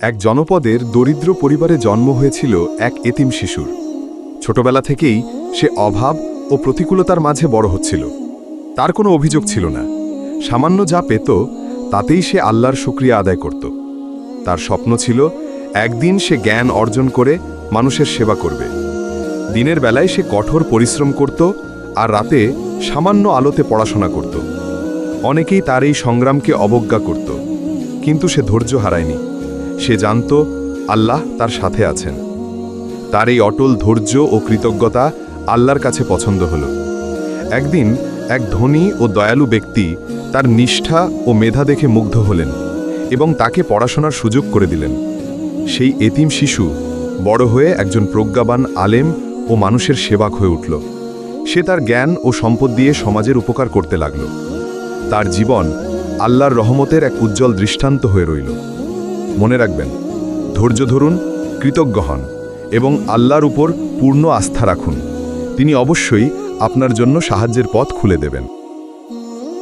এক জনপদের দরিদ্র পরিবারে জন্ম হয়েছিল এক এতিম শিশুর। ছোটবেলা থেকেই সে অভাব ও প্রতিকূলতার মাঝে বড় হচ্ছিল। তার কোনো অভিযোগ ছিল না। সামান্য যা পেত তাতেই সে আল্লাহর শুকরিয়া আদায় করত। তার স্বপ্ন ছিল একদিন সে জ্ঞান অর্জন করে মানুষের সেবা করবে। দিনের বেলায় সে কঠোর পরিশ্রম করত আর রাতে সামান্য আলোতে পড়াশোনা করত। অনেকেই তার এই সংগ্রামকে অবজ্ঞা করত, কিন্তু সে ধৈর্য হারায়নি। সে জানত আল্লাহ তার সাথে আছেন। তার এই অটল ধৈর্য ও কৃতজ্ঞতা আল্লাহর কাছে পছন্দ হল। একদিন এক ধনী ও দয়ালু ব্যক্তি তার নিষ্ঠা ও মেধা দেখে মুগ্ধ হলেন এবং তাকে পড়াশোনার সুযোগ করে দিলেন। সেই এতিম শিশু বড় হয়ে একজন প্রজ্ঞাবান আলেম ও মানুষের সেবক হয়ে উঠল। সে তার জ্ঞান ও সম্পদ দিয়ে সমাজের উপকার করতে লাগল। তার জীবন আল্লাহর রহমতের এক উজ্জ্বল দৃষ্টান্ত হয়ে রইল। মনে রাখবেন, ধৈর্য ধরুন, কৃতজ্ঞ হন এবং আল্লাহর উপর পূর্ণ আস্থা রাখুন। তিনি অবশ্যই আপনার জন্য সাহায্যের পথ খুলে দেবেন।